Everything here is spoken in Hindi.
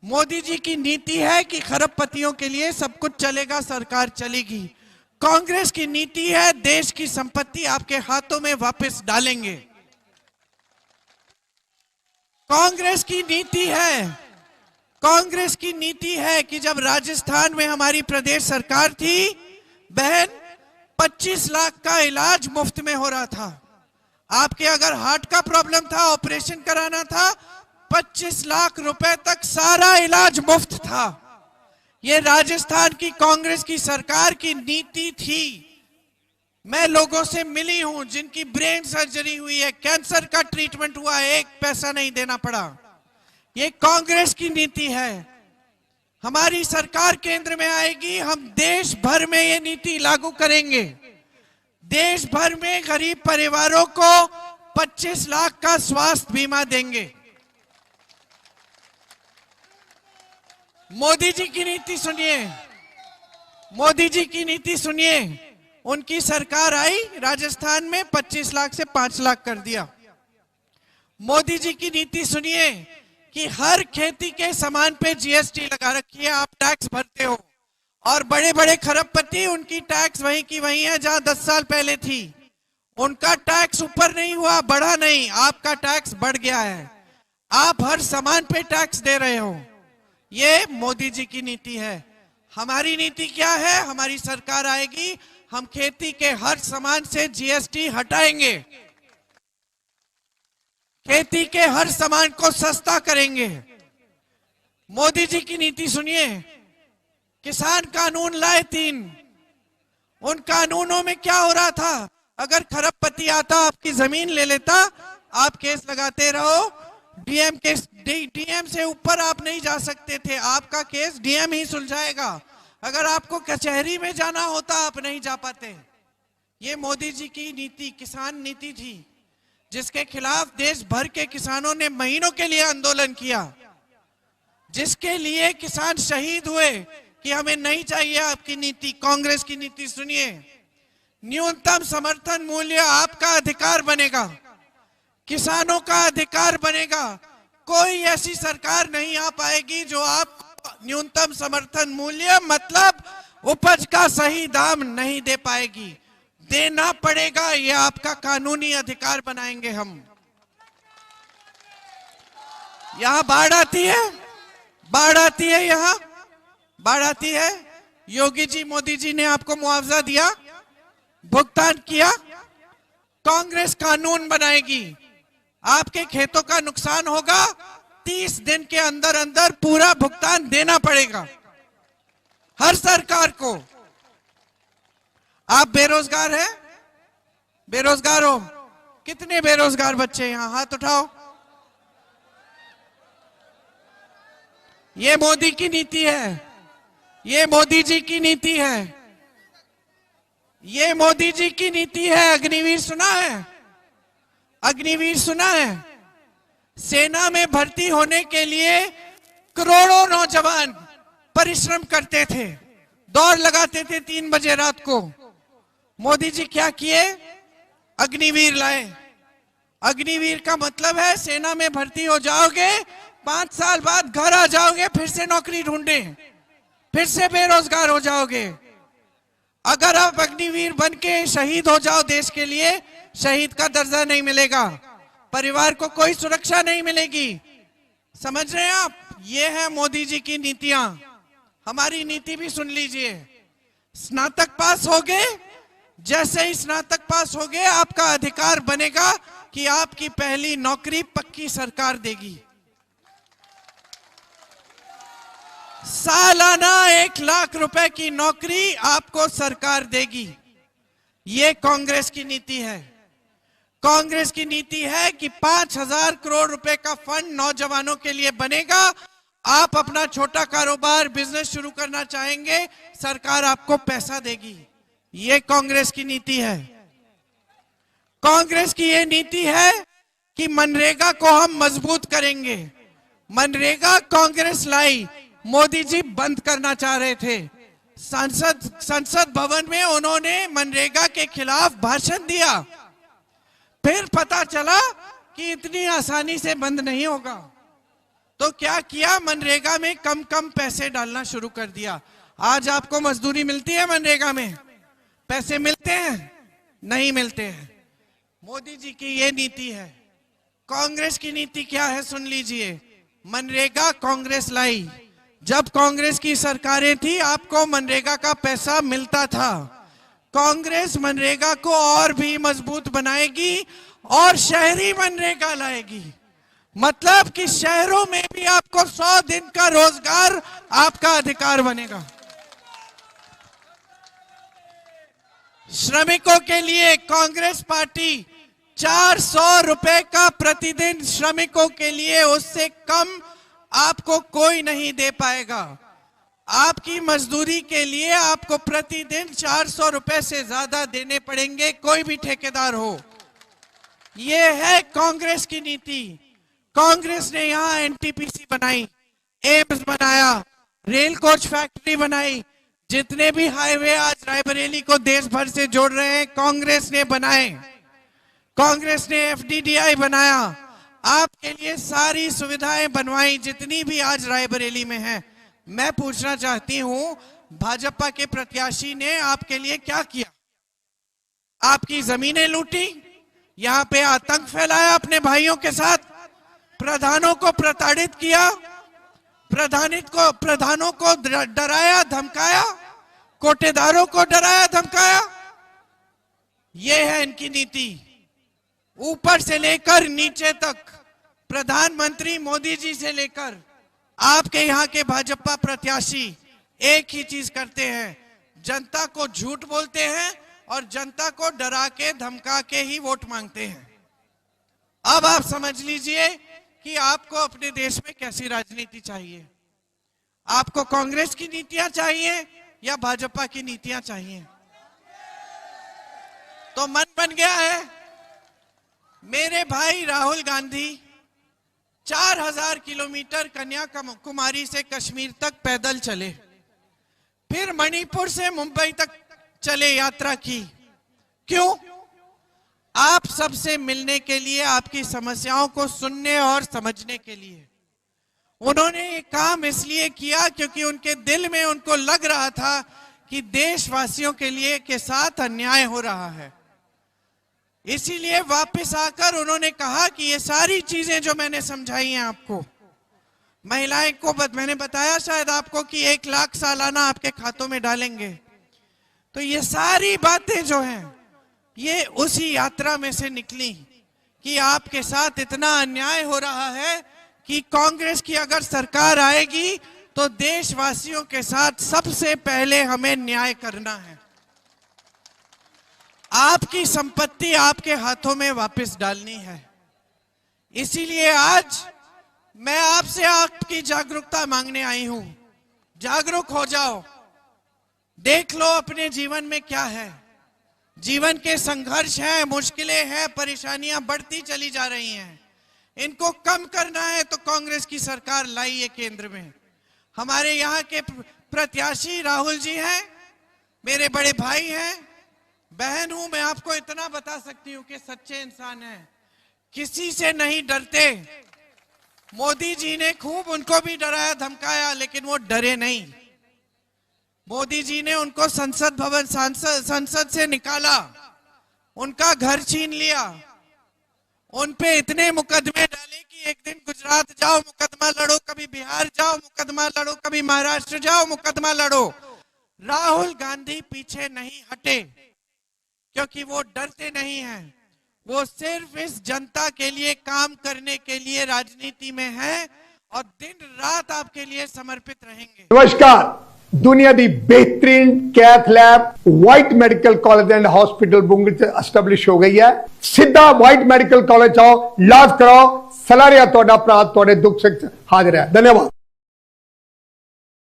मोदी जी की नीति है कि खरबपतियों के लिए सब कुछ चलेगा, सरकार चलेगी। कांग्रेस की नीति है देश की संपत्ति आपके हाथों में वापस डालेंगे। कांग्रेस की नीति है कि जब राजस्थान में हमारी प्रदेश सरकार थी, बहन 25 लाख का इलाज मुफ्त में हो रहा था। आपके अगर हार्ट का प्रॉब्लम था, ऑपरेशन कराना था, 25 लाख रुपए तक सारा इलाज मुफ्त था। ये राजस्थान की कांग्रेस की सरकार की नीति थी। मैं लोगों से मिली हूं जिनकी ब्रेन सर्जरी हुई है, कैंसर का ट्रीटमेंट हुआ है, एक पैसा नहीं देना पड़ा। ये कांग्रेस की नीति है। हमारी सरकार केंद्र में आएगी, हम देश भर में ये नीति लागू करेंगे। देश भर में गरीब परिवारों को 25 लाख का स्वास्थ्य बीमा देंगे। मोदी जी की नीति सुनिए, मोदी जी की नीति सुनिए। उनकी सरकार आई, राजस्थान में 25 लाख से 5 लाख कर दिया। मोदी जी की नीति सुनिए कि हर खेती के सामान पे जीएसटी लगा रखी है, आप टैक्स भरते हो। और बड़े बड़े खरबपति, उनकी टैक्स वहीं की वहीं है जहां 10 साल पहले थी। उनका टैक्स ऊपर नहीं हुआ, बढ़ा नहीं, आपका टैक्स बढ़ गया है। आप हर सामान पे टैक्स दे रहे हो। ये मोदी जी की नीति है। हमारी नीति क्या है? हमारी सरकार आएगी, हम खेती के हर सामान से जीएसटी हटाएंगे, खेती के हर सामान को सस्ता करेंगे। मोदी जी की नीति सुनिए, किसान कानून लाए 3। उन कानूनों में क्या हो रहा था? अगर खरबपति आता, आपकी जमीन ले लेता, आप केस लगाते रहो, डीएम से ऊपर आप नहीं जा सकते थे, आपका केस डीएम ही सुलझाएगा। अगर आपको कचहरी में जाना होता, आप नहीं जा पाते। ये मोदी जी की नीति किसान नीति थी, जिसके खिलाफ देश भर के किसानों ने महीनों के लिए आंदोलन किया, जिसके लिए किसान शहीद हुए कि हमें नहीं चाहिए आपकी नीति। कांग्रेस की नीति सुनिए, न्यूनतम समर्थन मूल्य आपका अधिकार बनेगा, किसानों का अधिकार बनेगा। कोई ऐसी सरकार नहीं आ पाएगी जो आप न्यूनतम समर्थन मूल्य मतलब उपज का सही दाम नहीं दे पाएगी। देना पड़ेगा, ये आपका कानूनी अधिकार बनाएंगे हम। यहां बाढ़ आती है, बाढ़ आती है, यहां बाढ़ आती है। योगी जी, मोदी जी ने आपको मुआवजा दिया, भुगतान किया। कांग्रेस कानून बनाएगी, आपके खेतों का नुकसान होगा, 30 दिन के अंदर अंदर पूरा भुगतान देना पड़ेगा हर सरकार को। आप बेरोजगार हैं, बेरोजगार हो? कितने बेरोजगार बच्चे यहां? हाथ उठाओ। ये मोदी की नीति है, ये मोदी जी की नीति है, ये मोदी जी की नीति है। अग्निवीर सुना है? अग्निवीर सुना है? सेना में भर्ती होने के लिए करोड़ों नौजवान परिश्रम करते थे, दौड़ लगाते थे 3 बजे रात को। मोदी जी क्या किए? अग्निवीर लाए। अग्निवीर का मतलब है सेना में भर्ती हो जाओगे, 5 साल बाद घर आ जाओगे, फिर से नौकरी ढूंढे, फिर से बेरोजगार हो जाओगे। अगर आप अग्निवीर बन के शहीद हो जाओ देश के लिए, शहीद का दर्जा नहीं मिलेगा, परिवार को कोई सुरक्षा नहीं मिलेगी। समझ रहे हैं आप? ये है मोदी जी की नीतियां। हमारी नीति भी सुन लीजिए। स्नातक पास हो गए, जैसे ही स्नातक पास हो गए, आपका अधिकार बनेगा कि आपकी पहली नौकरी पक्की सरकार देगी। सालाना 1 लाख रुपए की नौकरी आपको सरकार देगी। ये कांग्रेस की नीति है। कांग्रेस की नीति है कि 5,000 करोड़ रुपए का फंड नौजवानों के लिए बनेगा। आप अपना छोटा कारोबार, बिजनेस शुरू करना चाहेंगे, सरकार आपको पैसा देगी। ये कांग्रेस की नीति है। कांग्रेस की ये नीति है कि मनरेगा को हम मजबूत करेंगे। मनरेगा कांग्रेस लाई, मोदी जी बंद करना चाह रहे थे। संसद भवन में उन्होंने मनरेगा के खिलाफ भाषण दिया, फिर पता चला कि इतनी आसानी से बंद नहीं होगा। तो क्या किया, मनरेगा में कम कम पैसे डालना शुरू कर दिया। आज आपको मजदूरी मिलती है, मनरेगा में पैसे मिलते हैं? नहीं मिलते हैं। मोदी जी की ये नीति है। कांग्रेस की नीति क्या है सुन लीजिए। मनरेगा कांग्रेस लाई। जब कांग्रेस की सरकारें थी आपको मनरेगा का पैसा मिलता था। कांग्रेस मनरेगा को और भी मजबूत बनाएगी और शहरी मनरेगा लाएगी। मतलब कि शहरों में भी आपको 100 दिन का रोजगार आपका अधिकार बनेगा। श्रमिकों के लिए कांग्रेस पार्टी 400 रुपए का प्रतिदिन श्रमिकों के लिए, उससे कम आपको कोई नहीं दे पाएगा। आपकी मजदूरी के लिए आपको प्रतिदिन 400 रुपए से ज्यादा देने पड़ेंगे, कोई भी ठेकेदार हो। यह है कांग्रेस की नीति। कांग्रेस ने यहां एनटीपीसी बनाई, एम्स बनाया, रेल कोच फैक्ट्री बनाई। जितने भी हाईवे आज रायबरेली को देश भर से जोड़ रहे हैं, कांग्रेस ने बनाए। कांग्रेस ने एफडीडीआई बनाया, आपके लिए सारी सुविधाएं बनवाई जितनी भी आज रायबरेली में है। मैं पूछना चाहती हूं, भाजपा के प्रत्याशी ने आपके लिए क्या किया? आपकी जमीनें लूटी, यहां पे आतंक फैलाया अपने भाइयों के साथ, प्रधानों को प्रताड़ित किया, प्रधानों को डराया धमकाया, कोटेदारों को डराया धमकाया। यह है इनकी नीति। ऊपर से लेकर नीचे तक, प्रधानमंत्री मोदी जी से लेकर आपके यहाँ के भाजपा प्रत्याशी एक ही चीज करते हैं, जनता को झूठ बोलते हैं और जनता को डरा के धमका के ही वोट मांगते हैं। अब आप समझ लीजिए कि आपको अपने देश में कैसी राजनीति चाहिए। आपको कांग्रेस की नीतियां चाहिए या भाजपा की नीतियां चाहिए? तो मन बन गया है। मेरे भाई राहुल गांधी 4000 किलोमीटर कन्याकुमारी से कश्मीर तक पैदल चले, फिर मणिपुर से मुंबई तक चले, यात्रा की। क्यों? आप सबसे मिलने के लिए, आपकी समस्याओं को सुनने और समझने के लिए। उन्होंने ये काम इसलिए किया क्योंकि उनके दिल में उनको लग रहा था कि देशवासियों के लिए के साथ अन्याय हो रहा है। इसीलिए वापस आकर उन्होंने कहा कि ये सारी चीजें जो मैंने समझाई हैं आपको, महिलाएं को मैंने बताया शायद आपको कि 1 लाख सालाना आपके खातों में डालेंगे। तो ये सारी बातें जो हैं ये उसी यात्रा में से निकली कि आपके साथ इतना अन्याय हो रहा है कि कांग्रेस की अगर सरकार आएगी तो देशवासियों के साथ सबसे पहले हमें न्याय करना है। आपकी संपत्ति आपके हाथों में वापस डालनी है। इसीलिए आज मैं आपसे आपकी जागरूकता मांगने आई हूं। जागरूक हो जाओ, देख लो अपने जीवन में क्या है। जीवन के संघर्ष हैं, मुश्किलें हैं, परेशानियां बढ़ती चली जा रही हैं। इनको कम करना है तो कांग्रेस की सरकार लाई है केंद्र में। हमारे यहाँ के प्रत्याशी राहुल जी हैं, मेरे बड़े भाई हैं, बहन हूं। मैं आपको इतना बता सकती हूं कि सच्चे इंसान हैं, किसी से नहीं डरते। मोदी जी ने खूब उनको भी डराया धमकाया, लेकिन वो डरे नहीं। मोदी जी ने उनको संसद भवन संसद से निकाला, उनका घर छीन लिया, उन पे इतने मुकदमे डाले कि एक दिन गुजरात जाओ मुकदमा लड़ो, कभी बिहार जाओ मुकदमा लड़ो, कभी महाराष्ट्र जाओ मुकदमा लड़ो। राहुल गांधी पीछे नहीं हटे क्योंकि वो डरते नहीं हैं। वो सिर्फ इस जनता के लिए काम करने के लिए राजनीति में है और दिन रात आपके लिए समर्पित रहेंगे। नमस्कार। दुनिया दी बेहतरीन cath lab white medical college and hospital बुंगल से एस्टैब्लिश हो गई है। सीधा व्हाइट मेडिकल कॉलेज आओ, इलाज कराओ, सलाह रिया तोड़ा प्रात तोड़े दुख से हाजिर है। धन्यवाद।